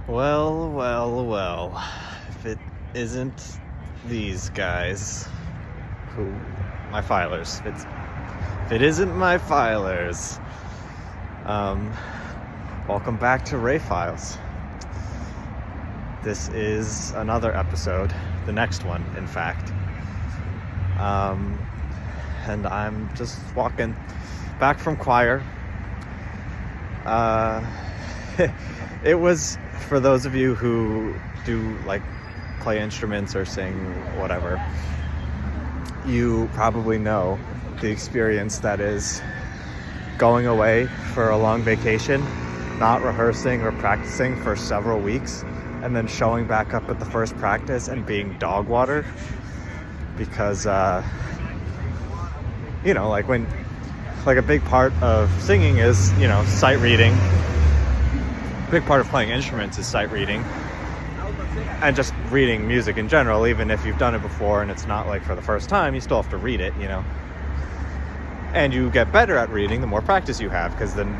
Well, well, well. If it isn't these guys, who my filers. If it isn't my filers, welcome back to Ray Files. This is another episode, the next one, in fact. And I'm just walking back from choir. It was, for those of you who do like play instruments or sing whatever, you probably know the experience that is going away for a long vacation, not rehearsing or practicing for several weeks, and then showing back up at the first practice and being dog water because like a big part of singing is, sight reading. A big part of playing instruments is sight reading and just reading music in general. Even if you've done it before and it's not like for the first time, you still have to read it, and you get better at reading the more practice you have, because then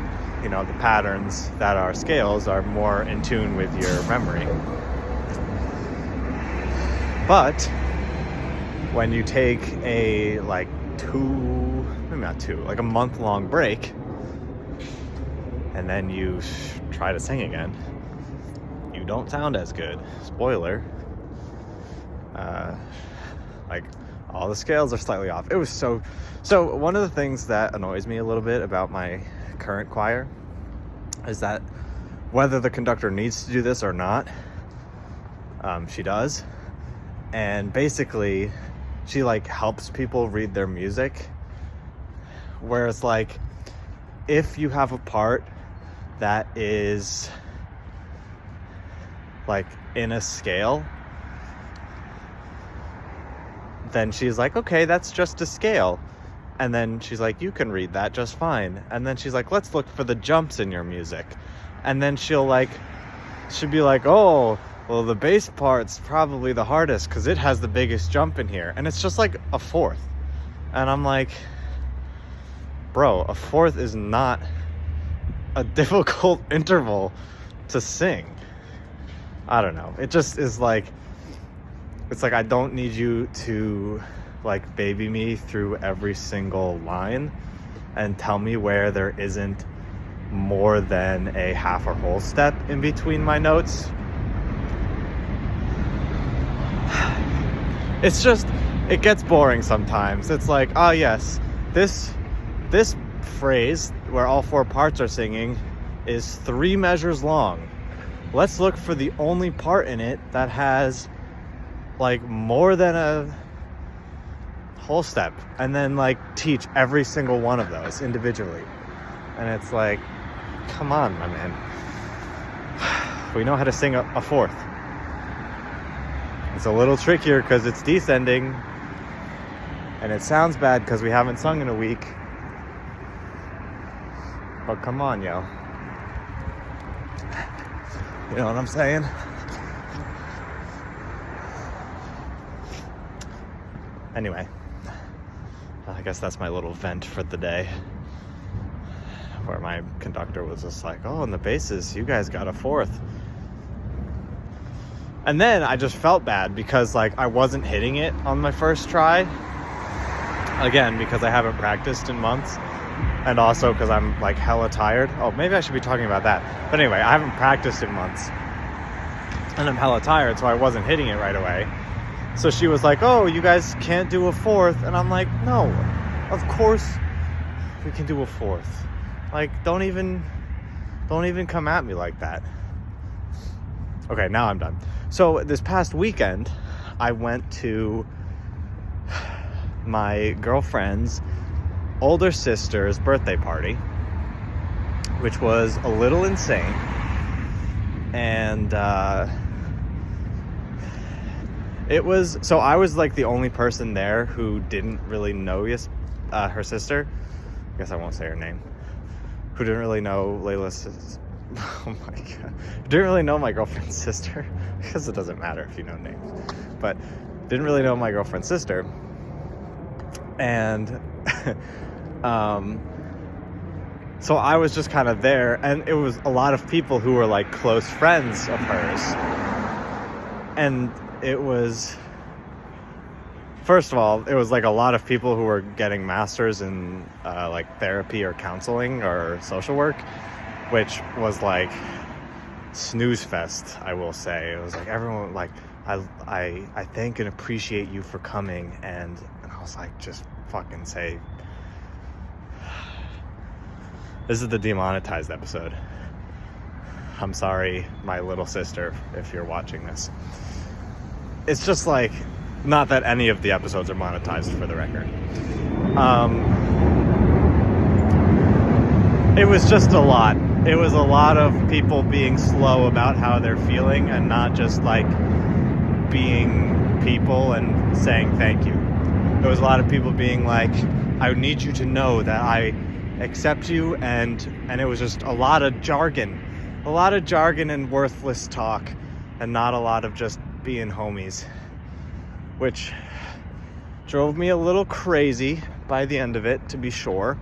the patterns that are scales are more in tune with your memory. But when you take a a month-long break, and then you try to sing again, you don't sound as good. Spoiler. All the scales are slightly off. It was so one of the things that annoys me a little bit about my current choir is that whether the conductor needs to do this or not, she does. And basically, she helps people read their music. Whereas if you have a part that is in a scale, then she's like, okay, that's just a scale. And then she's like, you can read that just fine. And then she's like, let's look for the jumps in your music. And then she'll be like, oh, well, the bass part's probably the hardest because it has the biggest jump in here. And it's just like a fourth. And I'm like, bro, a fourth is not a difficult interval to sing. I don't know. It just is it's like I don't need you to baby me through every single line and tell me where there isn't more than a half or whole step in between my notes. It's just, it gets boring sometimes. It's like, oh yes, this phrase where all four parts are singing is 3 measures long. Let's look for the only part in it that has more than a whole step, and then teach every single one of those individually. And it's like, come on, my man. We know how to sing a fourth. It's a little trickier because it's descending, and it sounds bad because we haven't sung in a week. But come on, yo. You know what I'm saying? Anyway, I guess that's my little vent for the day, where my conductor was just like, oh, and the basses, you guys got a fourth. And then I just felt bad because I wasn't hitting it on my first try. Again, because I haven't practiced in months. And also because I'm hella tired. Oh, maybe I should be talking about that. But anyway, I haven't practiced in months. And I'm hella tired, so I wasn't hitting it right away. So she was like, oh, you guys can't do a fourth. And I'm like, no, of course we can do a fourth. Don't even come at me like that. Okay, now I'm done. So this past weekend, I went to my girlfriend's older sister's birthday party, which was a little insane. And I was the only person there who didn't really know her sister. I guess I won't say her name. Who didn't really know Layla's oh my god. Didn't really know my girlfriend's sister, because it doesn't matter if you know names. But didn't really know my girlfriend's sister. And So I was just kind of there, and it was a lot of people who were like close friends of hers. And it was, first of all, it was like a lot of people who were getting masters in like therapy or counseling or social work, which was like snooze fest, I will say. It was like everyone like, I thank and appreciate you for coming, and I was like, just fucking say. This is the demonetized episode. I'm sorry, my little sister, if you're watching this. It's just like, not that any of the episodes are monetized, for the record. It was just a lot. It was a lot of people being slow about how they're feeling and not just like being people and saying thank you. There was a lot of people being like, I need you to know that I accept you, and it was just a lot of jargon and worthless talk, and not a lot of just being homies, which drove me a little crazy by the end of it, to be sure.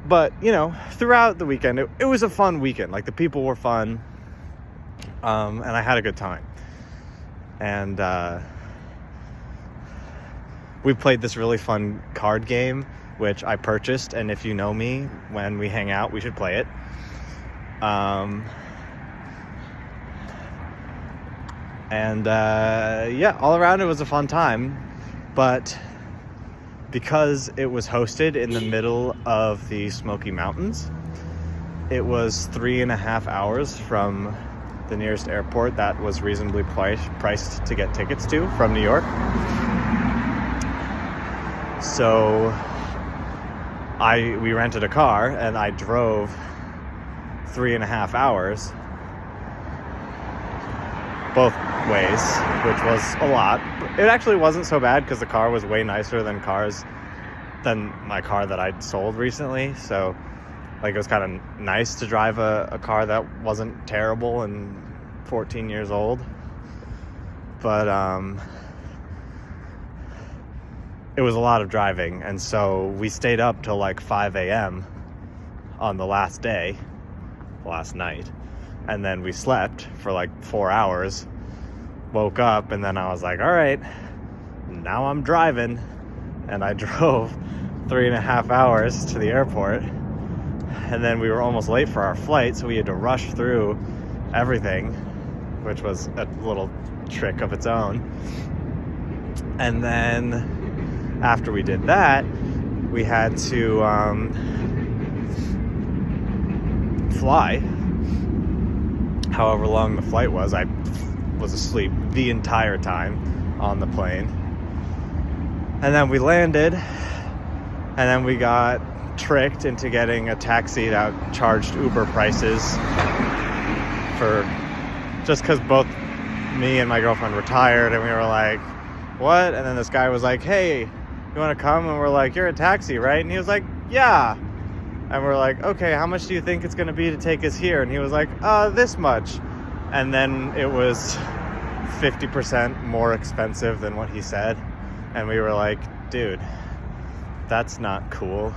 But you know, throughout the weekend, it was a fun weekend. Like, the people were fun, and I had a good time. And we played this really fun card game, which I purchased, and if you know me, when we hang out, we should play it. Yeah, all around it was a fun time, but because it was hosted in the middle of the Smoky Mountains, it was 3.5 hours from the nearest airport that was reasonably priced to get tickets to from New York. So we rented a car, and I drove 3.5 hours both ways, which was a lot. It actually wasn't so bad, because the car was way nicer than my car that I'd sold recently. So like, it was kind of nice to drive a car that wasn't terrible and 14 years old. But it was a lot of driving, and so we stayed up till like 5 a.m. on the last night, and then we slept for like 4 hours, woke up, and then I was like, all right, now I'm driving. And I drove 3.5 hours to the airport, and then we were almost late for our flight, so we had to rush through everything, which was a little trick of its own. And then after we did that, we had to fly. However long the flight was, I was asleep the entire time on the plane. And then we landed, and then we got tricked into getting a taxi that charged Uber prices just because both me and my girlfriend were tired, and we were like, what? And then this guy was like, hey, you want to come? And we're like, you're a taxi, right? And he was like, yeah. And we're like, okay, how much do you think it's going to be to take us here? And he was like, this much. And then it was 50% more expensive than what he said. And we were like, dude, that's not cool.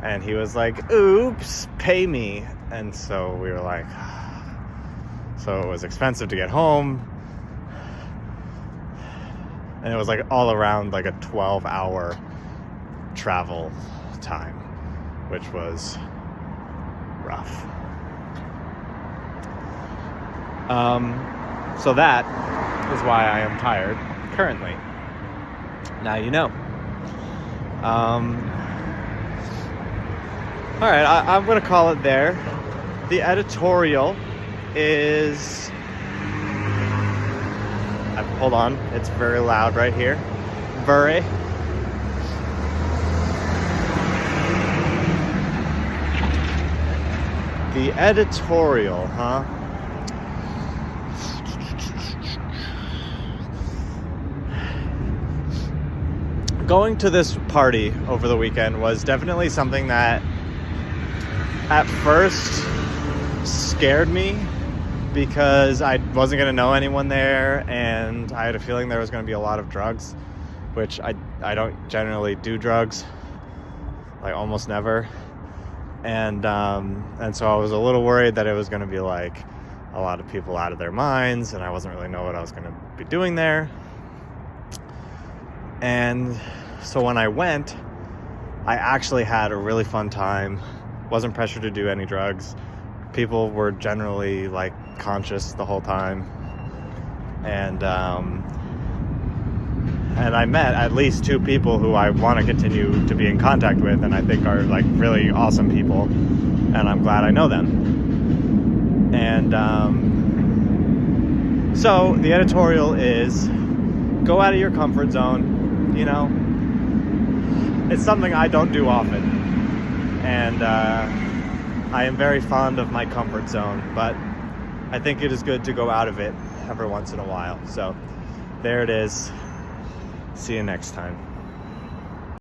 And he was like, oops, pay me. And so we were like, so it was expensive to get home. And it was like all around like a 12-hour travel time, which was rough. So that is why I am tired currently. Now you know. All right, I'm going to call it there. The editorial is... hold on, it's very loud right here. Very. The editorial, huh? Going to this party over the weekend was definitely something that at first scared me, because I wasn't going to know anyone there, and I had a feeling there was going to be a lot of drugs, which I don't generally do drugs, like almost never. And so I was a little worried that it was going to be like a lot of people out of their minds, and I wasn't really know what I was going to be doing there. And so when I went, I actually had a really fun time. Wasn't pressured to do any drugs. People were generally like conscious the whole time. And I met at least 2 people who I want to continue to be in contact with, and I think are like really awesome people, and I'm glad I know them. And so the editorial is, go out of your comfort zone. You know, it's something I don't do often, and I am very fond of my comfort zone, but I think it is good to go out of it every once in a while. So there it is. See you next time.